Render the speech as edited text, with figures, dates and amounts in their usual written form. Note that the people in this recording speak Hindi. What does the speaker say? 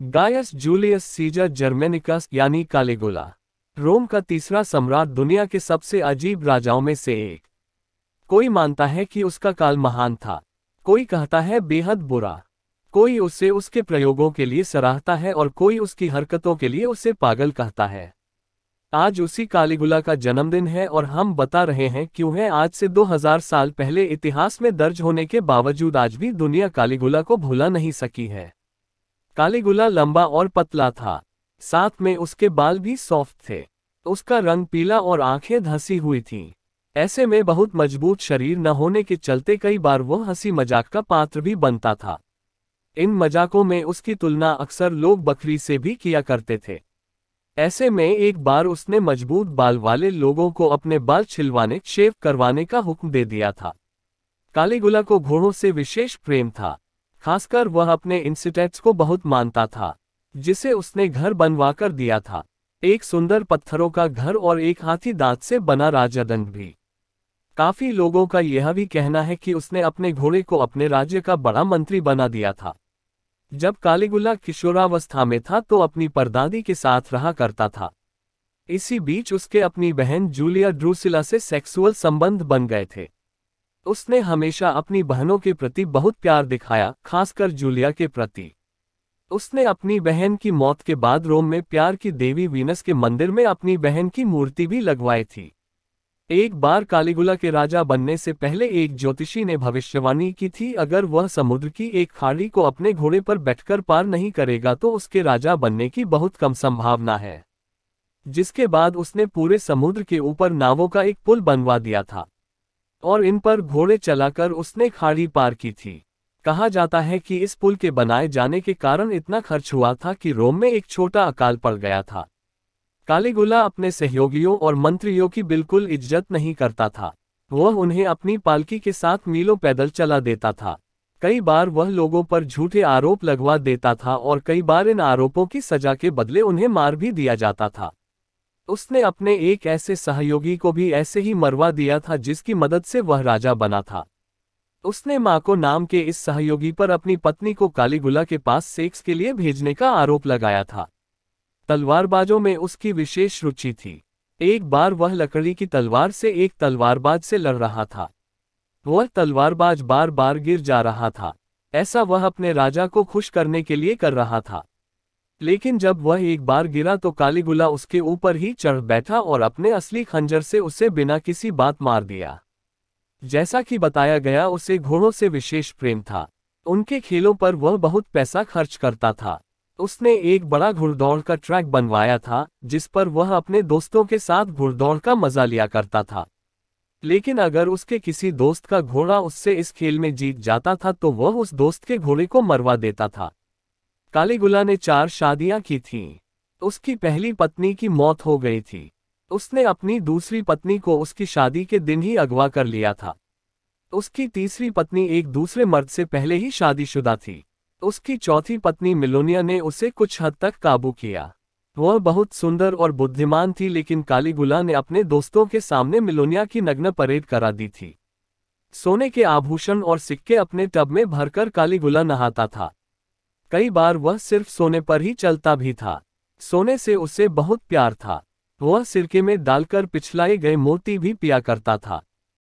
गायस जूलियस सीजर जर्मेनिकस यानी कालिगुला रोम का तीसरा सम्राट, दुनिया के सबसे अजीब राजाओं में से एक। कोई मानता है कि उसका काल महान था, कोई कहता है बेहद बुरा, कोई उसे उसके प्रयोगों के लिए सराहता है और कोई उसकी हरकतों के लिए उसे पागल कहता है। आज उसी कालिगुला का जन्मदिन है और हम बता रहे हैं क्यों है। आज से 2000 साल पहले इतिहास में दर्ज होने के बावजूद आज भी दुनिया कालिगुला को भुला नहीं सकी है। कालिगुला लंबा और पतला था, साथ में उसके बाल भी सॉफ्ट थे। उसका रंग पीला और आंखें धंसी हुई थीं। ऐसे में बहुत मजबूत शरीर न होने के चलते कई बार वो हंसी मजाक का पात्र भी बनता था। इन मजाकों में उसकी तुलना अक्सर लोग बकरी से भी किया करते थे। ऐसे में एक बार उसने मजबूत बाल वाले लोगों को अपने बाल छिलवाने, शेव करवाने का हुक्म दे दिया था। कालिगुला को घोड़ों से विशेष प्रेम था, खासकर वह अपने इंस्टेट्स को बहुत मानता था, जिसे उसने घर बनवाकर दिया था। एक सुंदर पत्थरों का घर और एक हाथी दांत से बना राजदंड भी। काफी लोगों का यह भी कहना है कि उसने अपने घोड़े को अपने राज्य का बड़ा मंत्री बना दिया था। जब कालिगुला किशोरावस्था में था तो अपनी परदादी के साथ रहा करता था। इसी बीच उसके अपनी बहन जूलिया ड्रूसिला से सेक्सुअल संबंध बन गए थे। उसने हमेशा अपनी बहनों के प्रति बहुत प्यार दिखाया, खासकर जूलिया के प्रति। उसने अपनी बहन की मौत के बाद रोम में प्यार की देवी वीनस के मंदिर में अपनी बहन की मूर्ति भी लगवाई थी। एक बार कालिगुला के राजा बनने से पहले एक ज्योतिषी ने भविष्यवाणी की थी, अगर वह समुद्र की एक खाड़ी को अपने घोड़े पर बैठकर पार नहीं करेगा तो उसके राजा बनने की बहुत कम संभावना है। जिसके बाद उसने पूरे समुद्र के ऊपर नावों का एक पुल बनवा दिया था और इन पर घोड़े चलाकर उसने खाड़ी पार की थी। कहा जाता है कि इस पुल के बनाए जाने के कारण इतना खर्च हुआ था कि रोम में एक छोटा अकाल पड़ गया था। कालिगुला अपने सहयोगियों और मंत्रियों की बिल्कुल इज्जत नहीं करता था। वह उन्हें अपनी पालकी के साथ मीलों पैदल चला देता था। कई बार वह लोगों पर झूठे आरोप लगवा देता था और कई बार इन आरोपों की सजा के बदले उन्हें मार भी दिया जाता था। उसने अपने एक ऐसे सहयोगी को भी ऐसे ही मरवा दिया था जिसकी मदद से वह राजा बना था। उसने माको नाम के इस सहयोगी पर अपनी पत्नी को कालिगुला के पास सेक्स के लिए भेजने का आरोप लगाया था। तलवारबाजों में उसकी विशेष रुचि थी। एक बार वह लकड़ी की तलवार से एक तलवारबाज से लड़ रहा था। वह तलवारबाज बार बार गिर जा रहा था। ऐसा वह अपने राजा को खुश करने के लिए कर रहा था। लेकिन जब वह एक बार गिरा तो कालिगुला उसके ऊपर ही चढ़ बैठा और अपने असली खंजर से उसे बिना किसी बात मार दिया। जैसा कि बताया गया, उसे घोड़ों से विशेष प्रेम था। उनके खेलों पर वह बहुत पैसा खर्च करता था। उसने एक बड़ा घुड़दौड़ का ट्रैक बनवाया था जिस पर वह अपने दोस्तों के साथ घुड़दौड़ का मजा लिया करता था। लेकिन अगर उसके किसी दोस्त का घोड़ा उससे इस खेल में जीत जाता था तो वह उस दोस्त के घोड़े को मरवा देता था। कालिगुला ने 4 शादियां की थीं। उसकी पहली पत्नी की मौत हो गई थी। उसने अपनी दूसरी पत्नी को उसकी शादी के दिन ही अगवा कर लिया था। उसकी तीसरी पत्नी एक दूसरे मर्द से पहले ही शादीशुदा थी। उसकी चौथी पत्नी मिलोनिया ने उसे कुछ हद तक काबू किया। वह बहुत सुंदर और बुद्धिमान थी, लेकिन कालिगुला ने अपने दोस्तों के सामने मिलोनिया की नग्न परेड करा दी थी। सोने के आभूषण और सिक्के अपने टब में भरकर कालिगुला नहाता था। कई बार वह सिर्फ सोने पर ही चलता भी था। सोने से उसे बहुत प्यार था। वह सिरके में डालकर पिछलाए गए मोती भी पिया करता था।